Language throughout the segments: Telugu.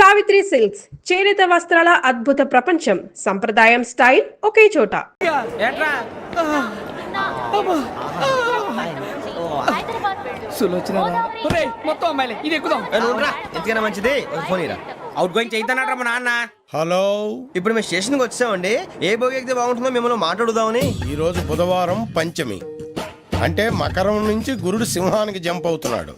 సావిత్రి సిల్క్స్ చేనేత వస్త్రాల అద్భుత ప్రపంచం. సంప్రదాయం స్టైల్ ఒకే చోట. ఎంతకైనా మంచిది అవుట్ గోయింగ్ చేద్దానట్రా మా నాన్న. హలో, ఇప్పుడు మేము స్టేషన్కి వచ్చామండి. ఏ బోగి ఎక్కితే బాగుంటుందో మిమ్మల్ని మాట్లాడుదామని. ఈరోజు బుధవారం పంచమి, అంటే మకరం నుంచి గురుడు సింహానికి జంప్ అవుతున్నాడు.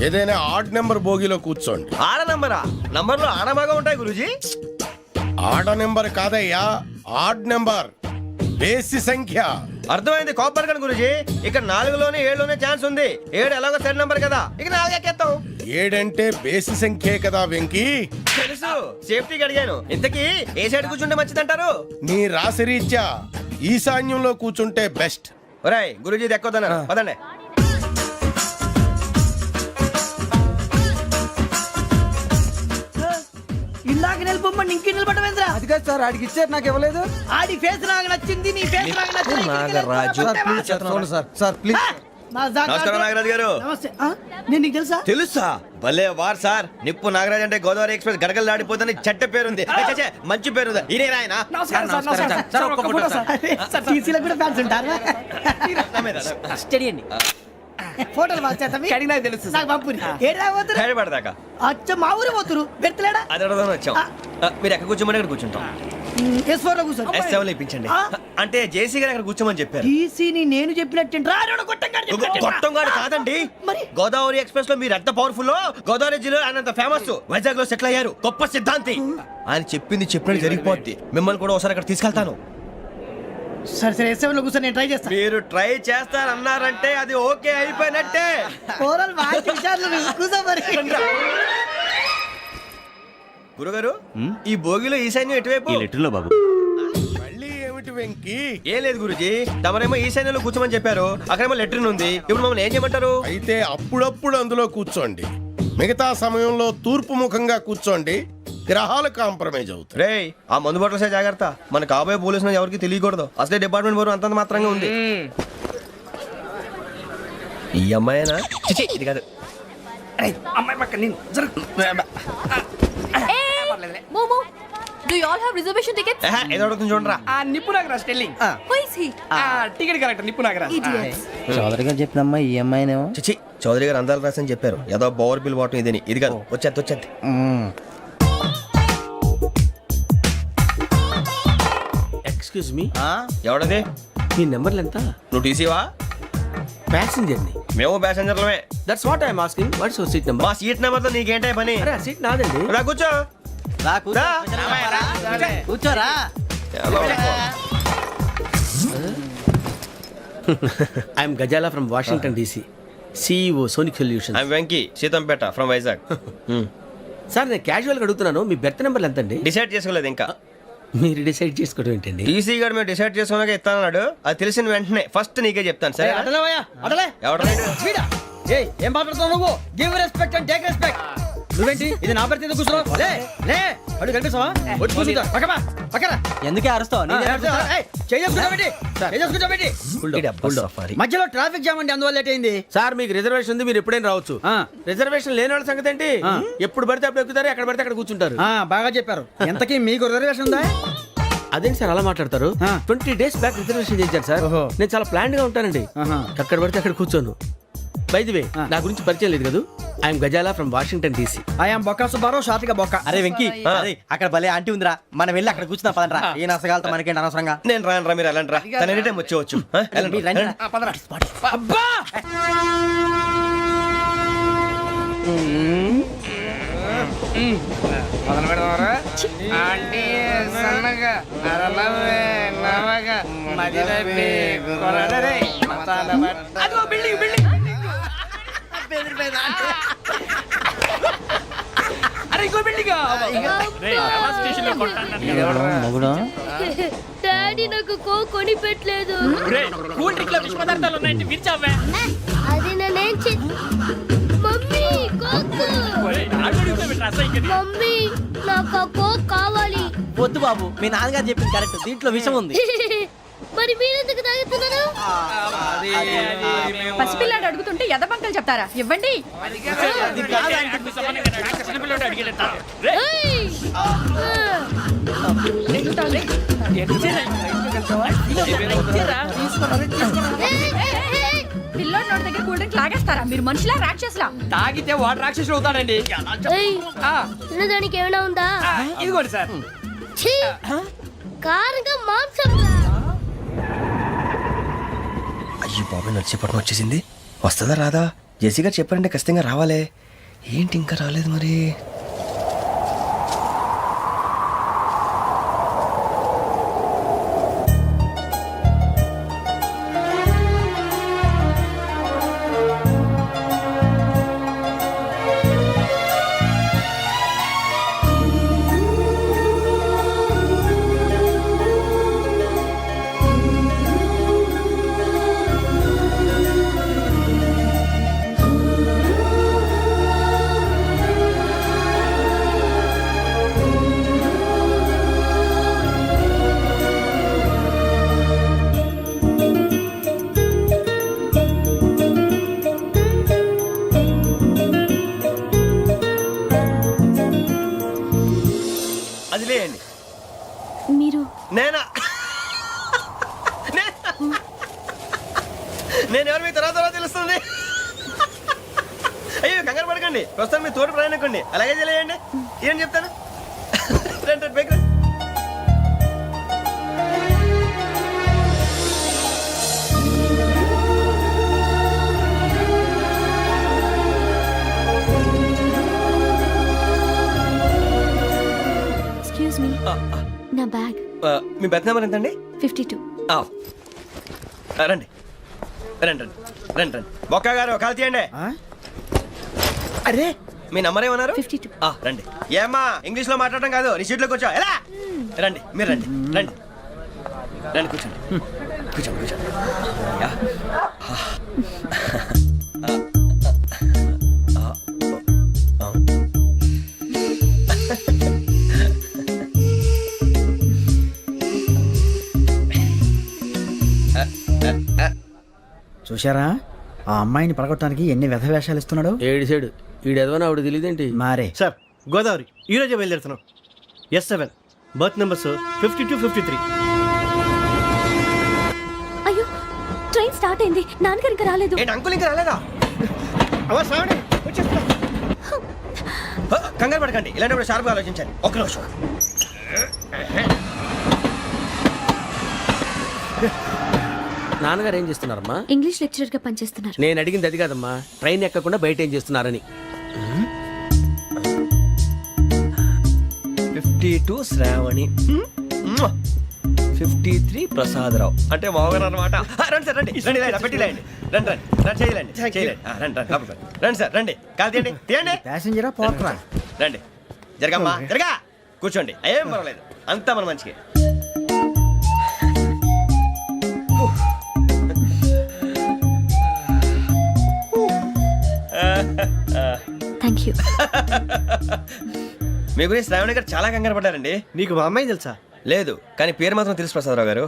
ఏదైనా ఆడ్ నెంబర్ బోగిలో కూర్చోండి. ఆడ నంబరా? నంబర్లో ఆడ బాగా ఉంటాయి గురూజీ. ఆడ నెంబర్ కాదయ్యా, ఆడ్ నెంబర్, బేసి సంఖ్య. అర్థమైంది కాపర్ కానీ గురూజీ. ఇక్కడ 4లోనే 7లోనే ఛాన్స్ ఉంది. 7 ఎలాగో సెడ్ నంబర్ కదా, ఇక 4 ఎక్కేస్తాం. 7 అంటే బేసి సంఖ్యే కదా వెంకీ. తెలుసు, సేఫ్టీకి అడిగాను. ఇంతకీ ఏ సైడ్ కూర్చుంటే మంచిదంటారు? నీ రాశి రీత్యా ఈశాన్యంలో కూర్చుంటే బెస్ట్. ఒరేయ్ గురూజీ దెక్కొద్దన్నారు పదండి. ఇలాగ నిలబొమ్మని ఇంకే నిలబడమేంద్రా? అది కాదు సార్, ఆడికి ఇచ్చారు, నాకు ఇవ్వలేదు. ఆడి ఫేస్ నాకు నచ్చింది, నీ ఫేస్ నాకు నచ్చింది. నాగరాజు. Sir please. నమస్కారం నాగరాజు గారు. నమస్తే. నేను నీకు తెలుసా? తెలుసా? భలే వార్ సార్. నిప్పు నాగరాజ్ అంటే గోదావరి ఎక్స్ప్రెస్ గడగలు దాడిపోతుంది చెట్ట పేరుంది. మంచి పేరుంది. ఇదే ఆయన. టీసీలో కూడా ఫ్యాన్స్ ఉంటారు. స్టడీ అండి. ఫోటోలు బాగా తెలుసు. నాకు పంపుని హైదరాబాద్ అచ్చ మా ఊరు పోతురు పెడతలేడా? అది అడగదామని వచ్చాం. మీరు ఎక్కడ కూర్చోమని అక్కడ కూర్చుంటాం. S4 లో కూర్చో. S7 ఇప్పించండి. అంటే జేసీ గారు అక్కడ కూర్చోమని చెప్పారు. టీసీని నేను చెప్పినట్టు గొట్టంగాడు కాదండి. మరి గోదావరి ఎక్స్ప్రెస్ లో మీరు ఎంత పవర్ఫుల్, గోదావరి జిల్లా ఆయన ఫేమస్. వైజాగ్ లో సెటిల్ అయ్యారు. గొప్ప సిద్ధాంతి. ఆయన చెప్పింది చెప్పినట్టు జరిగిపోద్ది. మిమ్మల్ని కూడా ఒకసారి అక్కడ తీసుకెళ్తాను. సరే సరే S7 లో కూర్చొని నేను ట్రై చేస్తాను. మీరు ట్రై చేస్తారన్నారంటే అది ఓకే అయిపోయినట్టే. గురుగారు, ఈ భోగిలో ఈశాన్యం ఎటువైపు? లెటర్లో బాబు. మళ్ళీ ఏమిటి వెంకీ? ఏం లేదు గురుజీ, తమరేమో ఈశాన్యంలో కూర్చోమని చెప్పారు. అక్కడేమో లెటర్ ఉంది. ఇప్పుడు మమ్మల్ని ఏం చేయమంటారు? అయితే అప్పుడప్పుడు అందులో కూర్చోండి. మిగతా సమయంలో తూర్పు ముఖంగా కూర్చోండి. గ్రహాలు కాంప్రమైజ్ అవుతాయి. రే, ఆ మందు బట్టలసే జాగ్రత్త. మన కాబోయే పోలీసులు ఎవరికి తెలియకూడదు. అసలే డిపార్ట్మెంట్ బోరు అంతంత మాత్రంగా ఉంది. ఈ అమ్మాయినా? చిచి, ఇది కాదు. అమ్మాయి పక్క నేను Momo, do you all have reservation tickets? ఏదో అడుగుతుంది చూడరా. నిప్పు Nagaraj telling. Who is he? Ticket correct నిప్పు నాగరాజ్. Idiots. చౌదరి గారు చెప్పినమ్మా ఈ అమ్మాయినేమో. చిచి, చౌదరి గారు అందాలు రాసని చెప్పారు. ఏదో బోర్ బిల్ వాటం ఇదని. ఇది కాదు, వచ్చేది. Excuse me, ఎవడది? మీ నెంబర్లు ఎంత? నువ్వు టీసీవా? ప్యాసింజర్ ని. మేము ప్యాసెంజర్లమే. That's what I'm asking. What's your seat number? మా సీట్ నెంబర్ తో నీకేంటే పని? అరే ఆ సీట్ నాదండి. రా కూర్చో. కూర్చోరా. I'm Ghazala from Washington DC, CEO Sonic solutions. I'm Venky, Seethampeta from Vizag. Sir నేను క్యాజువల్గా అడుగుతున్నాను, మీ బెర్త్ నెంబర్లు ఎంత అండి? డిసైడ్ చేసుకోలేదు ఇంకా. మీరు డిసైడ్ చేసుకోవడం ఏంటండి? టీసీ గారు మేము డిసైడ్ చేసుకున్నాక ఇస్తానన్నాడు. అది తెలిసిన వెంటనే ఫస్ట్ నీకే చెప్తాను. సరే ఎవడ ఏం మాట్లాడుతున్నావు నువ్వు? Give respect and take respect. నువ్వేంటి ఇది నా పరిస్థితి కూర్చున్నావు? అడుగు కనిపిస్తావా? ఎందుకే అరుస్తావు? మధ్యలో ట్రాఫిక్ జామ్ అండి, అందువల్ల లేట్ అయింది. సార్ మీకు రిజర్వేషన్ ఉంది, మీరు ఎప్పుడైనా రావచ్చు. రిజర్వేషన్ లేని వాళ్ళ సంగతి ఏంటి? ఎప్పుడు పడితే అప్పుడు ఎక్కుతారు, ఎక్కడ పడితే అక్కడ కూర్చుంటారు. బాగా చెప్పారు. ఎంతకీ మీకు రిజర్వేషన్ ఉందా? అదేంటి సార్ అలా మాట్లాడతారు? 20 days బ్యాక్ రిజర్వేషన్ చేశారు సార్. నేను చాలా ప్లాన్డ్ గా ఉంటానండి. అక్కడ పడితే అక్కడ కూర్చోను. బై ది వే, నా గురించి పరిచయం లేదు కదా. I'm Ghazala from Washington DC. I'm Bokka Subbarao, షాతిక బొక్క. అరే వెంకీ, అక్కడ భలే ఆంటీ ఉందిరా, మనం వెళ్ళి అక్కడ కూర్చున్నా పదనరా. ఏ నసగాలతో మనకేంటి అనవసరంగా. నేను రాను రా, మీరు వెళ్ళండి రా. తన ఎనీ టైం వచ్చేవచ్చు. అబ్బా మొదలు పెడదామరా? ఆంటీ సన్నగా నరలవే నవగా మదిరపే కొరడరే మతాల బట్ట. అదిగో బిల్డింగ్ బిల్డింగ్. అరే ఇంకో బిల్డింగ్. డాడీ నాకు కోక్ కొని పెట్టలేదు. కూల్ డ్రింక్ లో విష పదార్థాలు ఉన్నాయంటే విరిచావే. అది నేనేం మమ్మీ కోక్. మమ్మీ నాకు కోక్ కావాలి. వద్దు బాబు, మీ నాన్నగారు చెప్పింది కరెక్ట్, దీంట్లో విషయం ఉంది. మరి మీరెందుకు తాగుతున్నారు? పసిపిల్లాడు అడుగుతుంటే ఎదబంకలు చెప్తారా? ఇవ్వండి. ఏయ్! పిల్లోడి నోటి దగ్గర కూల్ డ్రింక్ లాగేస్తారా? మీరు మనుషులా రాక్షసులా? తాగితే వాడు రాక్షసుడు అవుతాడండి. ఏయ్! తినడానికి ఏమైనా ఉందా? ఇదిగోండి సార్. ఛీ! కారంగా మాంసం రా. అయ్యి బాబాయ్ నడిచేపట్నం వచ్చేసింది. వస్తుందా రాదా? జెసి గారు చెప్పారంటే ఖచ్చితంగా రావాలే. ఏంటి ఇంకా రాలేదు మరి? అది లేయండి. మీరు నేనా? నేను ఎవరు మీ తర్వాత తెలుస్తుంది. అయ్యో కంగారు పడకండి, ప్రస్తుతం మీ తోటి ప్రయాణకండి. అలాగే తెలియండి. ఏం చెప్తాను. రండి బైక్ రండి. ఎక్స్క్యూజ్ మీ, నా బ్యాగ్. మీ బెత్ నెంబర్ ఎంతండి? 52. రండి రండి రండి రండి రండి. బొక్క గారు కాల్ తీయండి. అరే మీ నంబర్ ఏమన్నారు? 52. రండి. ఏమ్మా ఇంగ్లీష్ లో మాట్లాడడం కాదు, నీ సీట్లో కూర్చో. ఎలా రండి, మీరు రండి రండి రండి, కూర్చోండి కూర్చోండి కూర్చోండి. యా. చూశారా ఆ అమ్మాయిని పడగొట్టడానికి ఎన్ని వ్యధ వేషాలు ఇస్తున్నాడు. ఏడు సైడు ఈడు ఎదవని ఆవిడ తెలియదేంటి? మారే సార్ గోదావరి ఈరోజే బయలుదేరుతున్నాం. S7 berth numbers 52, 53. అయ్యో, ట్రైన్ స్టార్ట్ అయింది. నాన్నగారు ఇంకా రాలేదు. ఏంటి అంకుల్ ఇంకా రాలేదా? కంగారు పడకండి, ఇలాంటప్పుడు షార్ప్గా ఆలోచించండి. ఒక్క నిమిషం. నాన్నగారు ఏం చేస్తున్నారమ్మా? ఇంగ్లీష్ లెక్చరర్ గా పనిచేస్తున్నారు. నేను అడిగింది అది కాదమ్మా, ట్రైన్ ఎక్కకుండా బయట ఏం చేస్తున్నారని. 52 శ్రావణి, 53 ప్రసాదరావు అంటే మామగారు అనమాట. రండి సార్ రండి రండి, ఇలా పెట్టి లేండి. రండి రండి రండి, చేయలేండి చేయలేండి. రండి రండి లోపలికి రండి. రండి సార్ రండి, కాలు తీయండి తీయండి. ప్యాసింజరా పోట్రా. రండి జరగమ్మా జరగా, కూర్చోండి. ఏం పర్వాలేదు, అంతా మన మంచికి. Thank you. మీ గురించి శ్రావణి గారు చాలా కంగారు పడ్డారండి. నీకు మా అమ్మాయి తెలుసా? లేదు, కానీ పేరు మాత్రం తెలుసు ప్రసాదరావు గారు.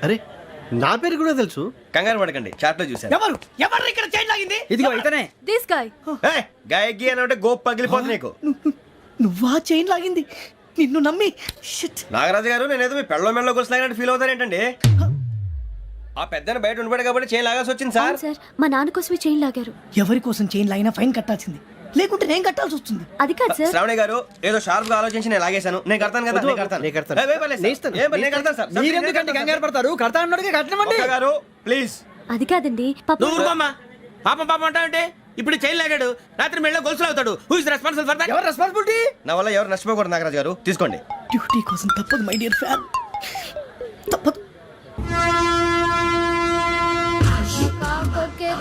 అరే నా పేరు కూడా తెలుసు. కంగారు పడకండి, చాట్ లో చూశాను. ఎవరు ఎవరు ఇక్కడ చైన్ లాగింది? ఇదిగో ఇతనే. This guy. గాయకి అని అంటే గోప్ పగిలిపోతుంది నీకు. నువ్వా చైన్ లాగింది? నిన్ను నమ్మి. షిట్. నాగరాజు గారు, నేనేదో మీ పెళ్ళ మెళ్ళలో గురిసిలాగినట్టు ఫీల్ అవుతారేంటండి? ఆ పెద్దని బయట ఉండిపోయాడు కాబట్టి చైన్ లాగాల్సి వచ్చింది సార్. అవును సార్, మా నాన్న కోసమే చైన్ లాగారు. ఎవరి కోసం చైన్ లాగినా ఫైన్ కట్టాల్సింది, లేకుంటే నేను కట్టాల్సి వస్తుంది. అది కాదు సార్. శ్రావణి గారు ఏదో షార్ప్ గా ఆలోచించి నేను లాగేశాను. నేను కడతాను కదా, నేను కడతాను. నేను కడతాను. ఏ, ఏ పర్లేదు సార్. ఏ పర్లేదు, నేను కడతాను సార్. మీరెందుకంటే కంగారు పడతారు? కడతా అన్నాడుగా కట్టమండి. ఒక్క గారు ప్లీజ్. అది కాదండి పాప. నువ్వు ఊరుకోమ్మా. పాపం పాపం అంటావంటే ఇప్పుడు చైన్ లాగాడు, రాత్రి మెళ్ళ గొలుసులు అవుతాడు. Who is responsible for that? ఎవరు రెస్పాన్సిబిలిటీ? నా వల్ల ఎవరు నష్టపోకూడదు నాగరాజు గారు, తీసుకోండి. డ్యూటీ కోసం తప్పదు మై డియర్ ఫ్యాన్, తప్పదు.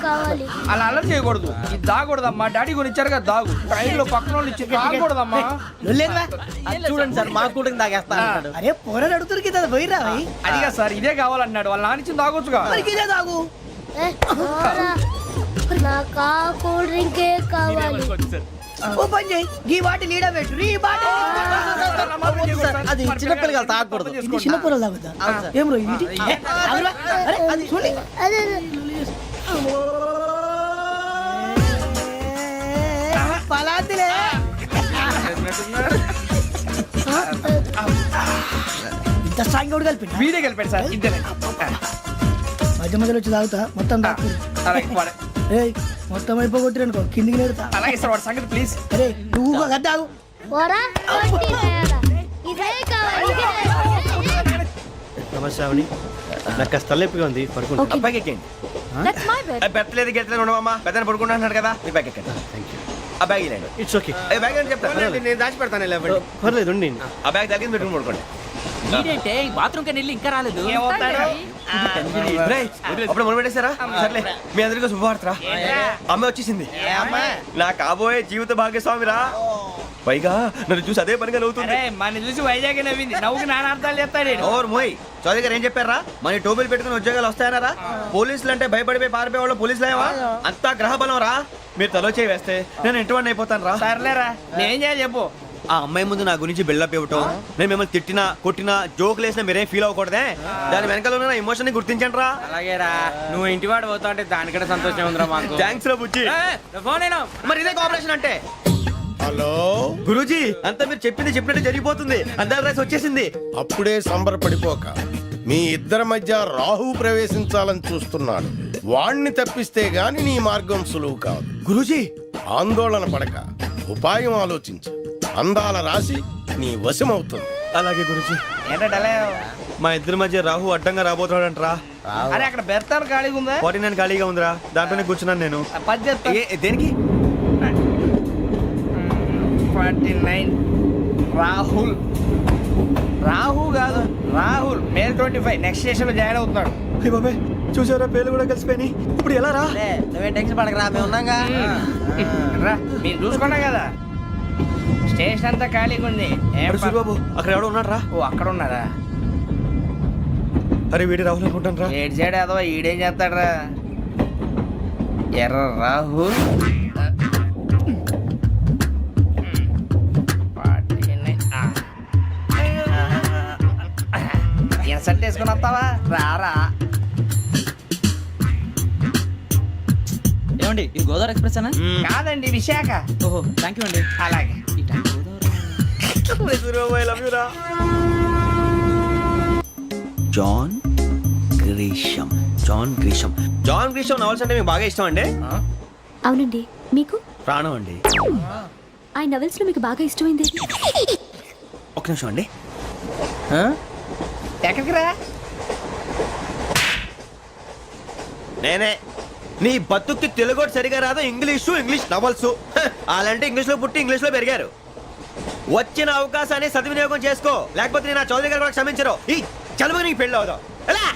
కావాలి. అలా అల్లరి చేయకూడదు. ఇది దాగకూడదమ్మా. డాడీ కొని ఇచ్చారు కదా దాగు. ట్రైన్ లో పక్కన వాళ్ళు ఇచ్చి దాగకూడదమ్మా. చూడండి సార్, మా కూడా తాగేస్తా అన్నాడు. అరే పోరాడు అడుగుతారు కదా, పోయిరా భయ్. అడిగా సార్ ఇదే కావాలన్నాడు. వాళ్ళ నాన్న ఇచ్చింది తాగొచ్చుగా. ఇదే తాగు. నాకు కూల్ డ్రింకే కావాలి. ఓ పని చేయి ఈ బాటిల్ లీడ పెట్టు ఈ బాటిల్ అది చిన్నపిల్లలు తాగకూడదు. ఇది చిన్న పొరలు తాగుతా ఏం రో ఇది అరే అది చూడండి పలాతిలే ఇంత స్ట్రాంగ్ కూడా కలిపి వీడే గెలిపాడు సార్ ఇంతేనే మధ్య మధ్యలో వచ్చి తాగుతా మొత్తం తాగు అలాగే వాడు. ఏయ్ మొత్తం అయిపోగొట్టి అనుకో కిందికి నేడుతా అలాగే సార్ వాడు సంగతి ప్లీజ్. అరే నువ్వు కదా తాగు ఇదే కావాలి నమస్తే ఆవిడ. నాకు కాస్త తలెప్పిగా ఉంది పడుకుంటా. అబ్బాయికి ఎక్కండి. That's my bed. పెట్టలేదు గెట్టలేదు ఉండవమ్మా పెద్దని పడుకుంటున్నాడు కదా మీ బ్యాగ్ ఎక్కండి. ఆ బ్యాగ్ ఇలాండి ఇట్స్ ఓకే. బ్యాగ్ అని చెప్తాను నేను దాచి పెడతాను. పర్లేదు ఉండి. ఆ బ్యాగ్ తగ్గింది పెట్టుకుని పడుకోండి. బాత్రూమ్ కని వెళ్ళి ఇంకా రాలేదు. రేయ్, అప్పుడు మొదలు పెట్టేశారా? సర్లే మీ అందరికీ శుభవార్తరా. అమ్మ వచ్చేసింది. నా కాబోయే జీవిత భాగ్యస్వామిరా. పైగా నన్ను చూసి అదే పనిగా నవ్వుతుంది. మన చూసి వైజాగ్ నవ్వింది. నవ్వుకి నాన్న అర్థాలు చెప్తాడు. ఓర్ మోయ్ చౌదరి గారు ఏం చెప్పారా? మన టోబీలు పెట్టుకుని ఉద్యోగాలు వస్తాయనరా? పోలీసులు అంటే భయపడిపోయి పారిపోయే వాళ్ళు పోలీసులు ఏవా? అంతా గ్రహ బలం రా. మీరు తలో చేయి వేస్తే నేను ఇంటివాడిని అయిపోతాను రా. సర్లేరా నేనేం చేయాలి చెప్పు. ఆ అమ్మాయి ముందు నా గురించి బిల్డప్ ఇవ్వటం, నేను మిమ్మల్ని తిట్టినా కొట్టినా జోకులు వేసినా మీరేం ఫీల్ అవ్వకూడదే. దాని వెనకాల ఉన్న ఎమోషన్ ని గుర్తించండి రా. అలాగేరా నువ్వు ఇంటి వాడు పోతా అంటే దానికంటే సంతోషం ఉందిరా మాకు. థ్యాంక్స్ రా బుజ్జి. ఫోన్ అయినా మరి ఇదే కోఆపరేషన్ అంటే. హలో, గురూజీ అంతా మీరు చెప్పింది చెప్పినట్టు జరిగిపోతుంది. అందాల రైస్ వచ్చేసింది. అప్పుడే సంబరపడిపోక. మీ ఇద్దరి మధ్య రాహు ప్రవేశించాలని చూస్తున్నాడు. వాణ్ణి తప్పిస్తే గాని నీ మార్గం సులువు కాదు. గురూజీ ఆందోళన పడక, ఉపాయం ఆలోచించు. అందాల రాశి నీ వశమవుతుంది. అలాగే గురూజీ. ఏంటంటే మా ఇద్దరి మధ్య రాహు అడ్డంగా రాబోతున్నాడంట్రా. అరే అక్కడ బెర్తాను ఖాళీగా ఉందా? 49 ఖాళీగా ఉందిరా. దాంట్లోనే కూర్చున్నాను నేను. పది చెప్తా. దేనికి? 49 రాహుల్. రాహు కాదు రాహుల్. మే 25 నెక్స్ట్ స్టేషన్ లో జాయిన్ అవుతున్నాడు. అయ్య బాబాయ్ చూసారా పేర్లు కూడా కలిసిపోయినాయి. ఇప్పుడు ఎలా రా? నువ్వేం టెన్షన్ పడకరా, మేము ఉన్నాగా. రా మీరు చూసుకున్నా కదా స్టేషన్ అంతా ఖాళీగా ఉంది. ఏం అరే సూరిబాబు అక్కడ ఎవడో ఉన్నాడు రా. ఓ అక్కడ ఉన్నారా? అరే వీడి రాహుల్ అనుకుంటాను రా. ఏడు సైడ్ అదో ఈడేం చేస్తాడరా? ఎర్ర రాహుల్. సెట్ వేసుకుని వస్తావా? రారా. ఏమండి ఇది గోదావరి ఎక్స్ప్రెస్ అనా? కాదండి విశాఖ. ఓహో థ్యాంక్ యూ అండి. అలాగే సూరిబాబు ఐ లవ్ యు రా. John Grisham. John Grisham novels అంటే మీకు బాగా ఇష్టం అండి? అవునండి, మీకు? ప్రాణం అండి. ఆ నవెల్స్ లో మీకు బాగా ఇష్టమైంది? ఒక్క నిమిషం అండి. ఎక్కడికి రా? నేనే. నీ బతుక్కి తెలుగు సరిగా రాదు, ఇంగ్లీష్ నవల్స్. అలాంటి ఇంగ్లీష్ లో పుట్టి ఇంగ్లీష్ లో పెరిగారు. వచ్చిన అవకాశాన్ని సద్వినియోగం చేసుకో, లేకపోతే నేను చౌదరి గారు కూడా క్షమించరు. ఈ చదువు నీకు పెళ్ళి అవుదాం. ఎలా?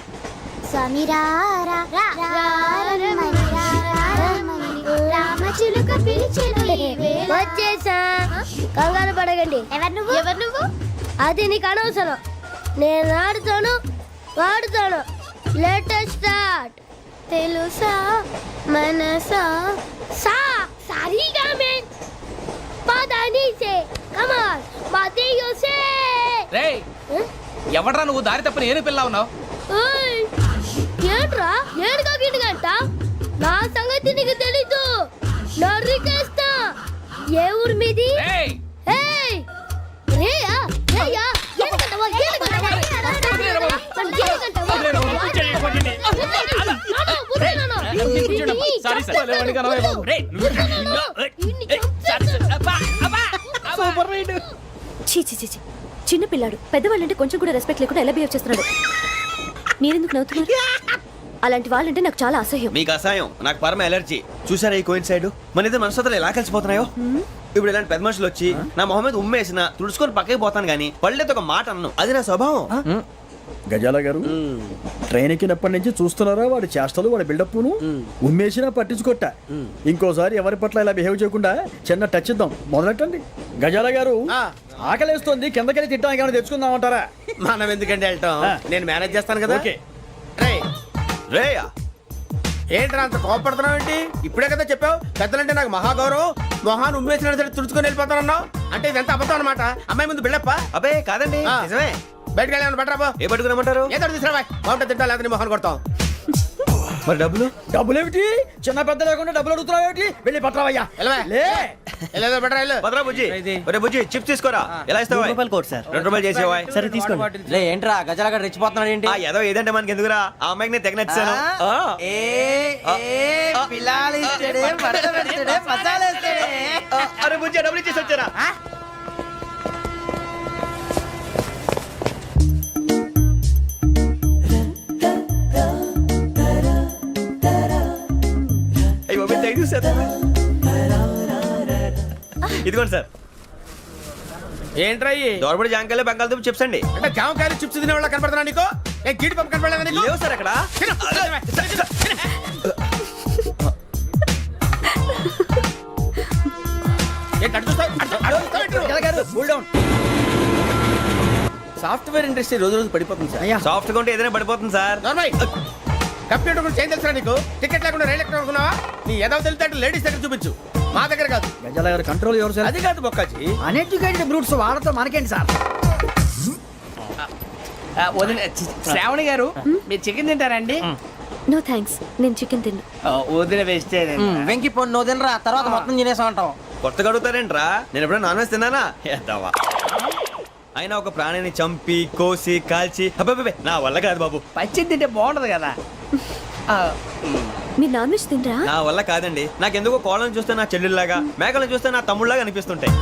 వచ్చేసా, కంగారు పడగండి. ఎవరు నువ్వు? అది నీకు అనవసరం. నేను ఆడుతాను వాడుతాను. Let start. తెలుసా మనసా సా సారీగా మే పదని సే కమాన్ మాదేయో సే. రేయ్ ఎవడ్రా నువ్వు? దారి తప్ప నేను పిల్ల ఉన్నావు. ఓయ్ ఏంట్రా ఏడుగా గిడుగంట? నా సంగతి నీకు తెలీదు. నరికేస్తా. ఏ ఊరు మీది? రేయ్ ఏయ్ రేయా రేయా ఏడుగంటవా ఏడుగంటవా సారీ సార్. రేయ్ సూపర్ రైడ్. చీ చీ చీ చీ. చిన్న పిల్లాడు పెద్దవాళ్ళంటే కొంచెం కూడా రెస్పెక్ట్ లేకుండా ఎలా బిహేవ్ చేస్తున్నాడు. మీరెందుకు నవ్వుతున్నారు? అలాంటి వాళ్ళంటే నాకు చాలా అసహ్యం. మీకు అసహాయం, నాకు పరమ ఎలర్జీ. చూసారా ఈ కోయిన్ సైడ్? మన ఇద్దరు మనసులు ఎలా కలిసిపోతున్నాయో. ఇప్పుడు ఇలాంటి పెద్ద మనుషులు వచ్చి నా మొహం మీద ఉమ్మేసిన తుడుచుకొని పక్కకి పోతాను కానీ పళ్ళేతో ఒక మాట అన్ను. అది నా స్వభావం. గజాల గారు ట్రైన్ ఎక్కినప్పటి నుంచి చూస్తున్నారా వాడి చేష్టలు, వాడి బిల్డప్ను. ఉమ్మేసినా పట్టించుకోట. ఇంకోసారి ఎవరి పట్ల ఇలా బిహేవ్ చేయకుండా చిన్న టచ్ ఇద్దాం. మొదలెట్టండి. గజాల గారు ఆకలేస్తోంది, కిందకెళ్ళి తిట్టడానికి ఏమైనా తెచ్చుకుందామంటారా? మనం ఎందుకంటే వెళ్తాం, నేను మేనేజ్ చేస్తాను కదా. ఓకే. రేయా ఏంట్రా అంత కోపడుతున్నావు ఏంటి? ఇప్పుడే కదా చెప్పావు పెద్దలంటే నాకు మహాగౌరవం, మొహాన్ని ఉమ్మేసిన సరే తుడుచుకొని వెళ్ళిపోతానన్నావు. అంటే ఇదంతా అబద్ధం అనమాట. అమ్మాయి ముందు బిల్డప్ప. అబ్బే కాదండి, ఆ. నిజమే. బయటకు వెళ్ళాను బట్రాబో. ఏ పట్టుకురమ్మంటారు? ఏదో తీసుకురా బాగుంటుంది తింటా లేదా నీ మొహాన్ని కొడతాం. మరి డబ్బులు? డబ్బులేమిటి చిన్న పెద్ద లేకుండా డబ్బులు అడుగుతున్నావు ఏమిటి? వెళ్ళి పట్టరావయ్యా. వెళ్ళవా? లే వెళ్ళేదో బట్రా వెళ్ళు. భద్రా బుజ్జి, ఒరే బుజ్జి చిప్స్ తీసుకోరా. ఎలా ఇస్తావా? రూపాయలు కోట్ సార్. 2 రూపాయలు చేసేవా? సరే తీసుకోండి. లే ఏంట్రా గజాల గడ రెచ్చిపోతున్నాడు ఏంటి? ఆ ఏదో ఏదంటే మనకి ఎందుకురా, ఆ అమ్మాయికి నేను తెగ నచ్చాను. అరే బుజ్జి డబ్బులు ఇచ్చేసి వచ్చారా? అయ్యో థ్యాంక్ యూ సార్. ఇదిగోండి సార్. ఏంట్రా ఇయ్యి? దోరబడి జాంకాయలు బంగాళదుంప చిప్స్ అండి. అంటే జామకాయలు చిప్స్ తినే వాళ్ళ కనపడుతున్నా నీకు? ఏ గీడి పంప కనపడలేదా నీకు? లేవు సార్ అక్కడ. తిను, తిను, తిను. ఏంటి అటు చూస్తావు? అటు చూస్తావు ఏంటి? గజాల గారు కూల్ డౌన్. సాఫ్ట్వేర్ ఇండస్ట్రీ రోజు రోజు పడిపోతుంది సార్. అయ్యా సాఫ్ట్ గా ఉంటే ఏదైనా పడిపోతుంది సార్. నార్మల్. కంప్యూటర్ గురించి ఏం తెలుసా నీకు? టికెట్ లేకుండా రైలు ఎక్కడ అనుకున్నావా? నీ ఏదో తెలితే లేడీస్ దగ్గర చూపించు, మా దగ్గర కాదు. గజాల గారు కంట్రోల్ ఎవరు సార్? అది కాదు బొక్కాజీ. అన్ఎడ్యుకేటెడ్ బ్రూట్స్ వాడతో మనకేంటి సార్? శ్రావణి గారు మీరు చికెన్ తింటారండి? నో థ్యాంక్స్, నేను చికెన్ తిన్ను. వదిన వేస్తే వెంకి పొన్ను నువ్వు తినరా, తర్వాత మొత్తం తినేసా ఉంటాం. కొత్తగా అడుగుతారేంట్రా? నేను ఎప్పుడైనా నాన్ వెజ్ తిన్నానా? ఎద్దావా. అయినా ఒక ప్రాణిని చంపి కోసి కాల్చి అబ్బబ్బబ్బే, నా వల్ల కాదు బాబు. పచ్చి తింటే బాగుంటది కదా. మీరు నాన్ వెజ్ తినరా? నా వల్ల కాదండి. నాకెందుకో కోళ్ళని చూస్తే నా చెల్లెళ్ళలాగా, మేకలను చూస్తే నా తమ్ముళ్ళలాగా అనిపిస్తుంటాయి.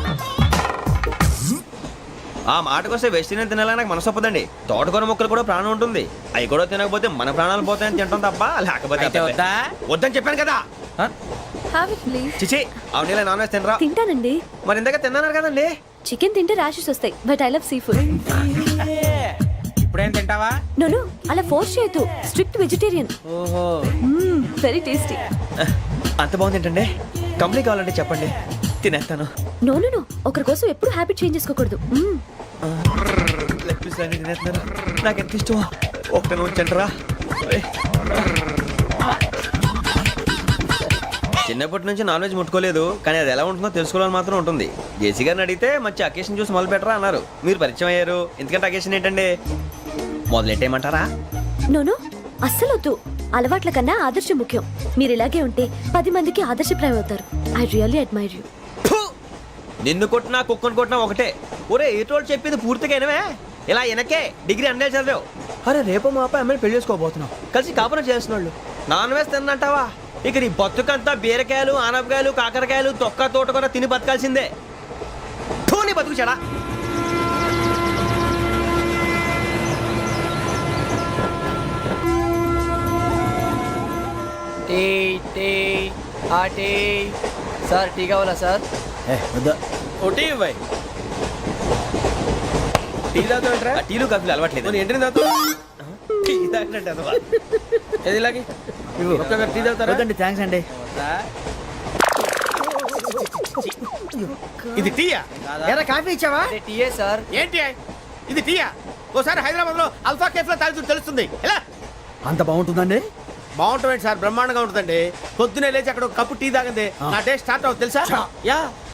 ఆ మాటకొస్తే వెస్టిరియన్ తినాలని నాకు మనసు ఒప్పదండి. తోటకూర మొక్కలు కూడా ప్రాణం ఉంటుంది. అవి కూడా తినకపోతే మన ప్రాణాలు పోతాయని తింటాం తప్ప లేకపోతే వద్దా? వద్దని చెప్పాను కదా. Have it please. చిచి అవునీ నాన్ వెజ్ తినరా? తింటానండి. మరి ఇందాక తిన్నాను కదండి. చికెన్ తింటే ర్యాషెస్ వస్తాయి, but I love seafood. ఇప్పుడేం తింటావా? నో అలా ఫోర్స్ చేయొద్దు. Strict vegetarian. ఓహో. Very tasty. అంత బాగుంది ఏంటండి? కంప్లీట్ కావాలంటే చెప్పండి, తినేస్తాను. నో ఒకరి కోసం ఎప్పుడు హ్యాబిట్ చేంజ్ చేసుకోకూడదు. లెగ్ పీస్ అన్ని తినేస్తున్నాను. నాకు ఎంత ఇష్టం. ఒకటే ఉంచండిరా. చిన్నప్పటి నుంచి నాన్ వెజ్ ముట్టుకోలేదు, కానీ అది ఎలా ఉంటుందో తెలుసుకోవాలని మాత్రం ఉంటుంది. జేసీ గారిని అడిగితే మంచి అకేషన్ చూసి మొదలు పెట్టరా అన్నారు. మీరు పరిచయం అయ్యారు, ఎందుకంటే అకేషన్ ఏంటండి? మొదలెట్టేయమంటారా? నో అస్సలు వద్దు. అలవాట్ల కన్నా ఆదర్శం ముఖ్యం. మీరు ఇలాగే ఉంటే 10 మందికి ఆదర్శప్రాయం అవుతారు. I really admire you. నిన్ను కొట్టినా కుక్కను కొట్టినా ఒకటే. ఒరే ఏటోళ్ళు చెప్పింది పూర్తిగా వినవే. ఇలా వెనకే డిగ్రీ అన్నే చదివావు. అరే రేపు మా అబ్బాయి అమ్మాయిని పెళ్లి చేసుకోబోతున్నావు, కలిసి కాపురం చేస్తున్నాళ్ళు. Non veg తిన్నంటావా? ఇక నీ బతుకంతా బీరకాయలు, ఆనపకాయలు, కాకరకాయలు, తొక్క తోట కూడా తిని బతకాల్సిందే. నీ బతుకు చెడా. సార్ టీ కావాలా సార్? ఒకటి ఇవ్వాయి. టీ తాగుతాంట్రా? టీలు కాఫీలు అలవాట్లేదు. ఎంట్రీ తాగుతావు? టీ తాగినట్టు అదవా. ఏది ఇలాగే ఒక్కొక్కరు టీ తాగుతారా? వద్దండి, థ్యాంక్స్ అండి. ఇది టీయా? ఎరా కాఫీ ఇచ్చావా? టీయే సార్. ఏంటి ఇది టీయా? ఓసారి హైదరాబాద్ లో అల్ఫా కేఫ్ లో తాగుతూ తెలుస్తుంది. ఎలా అంత బాగుంటుందండి? బాగుంటుంది సార్, బ్రహ్మాండంగా ఉంటుందండి. పొద్దునే లేచి అక్కడ ఒక కప్పు టీ తాగింది నా డే స్టార్ట్ అవుతుంది తెలుసా? యా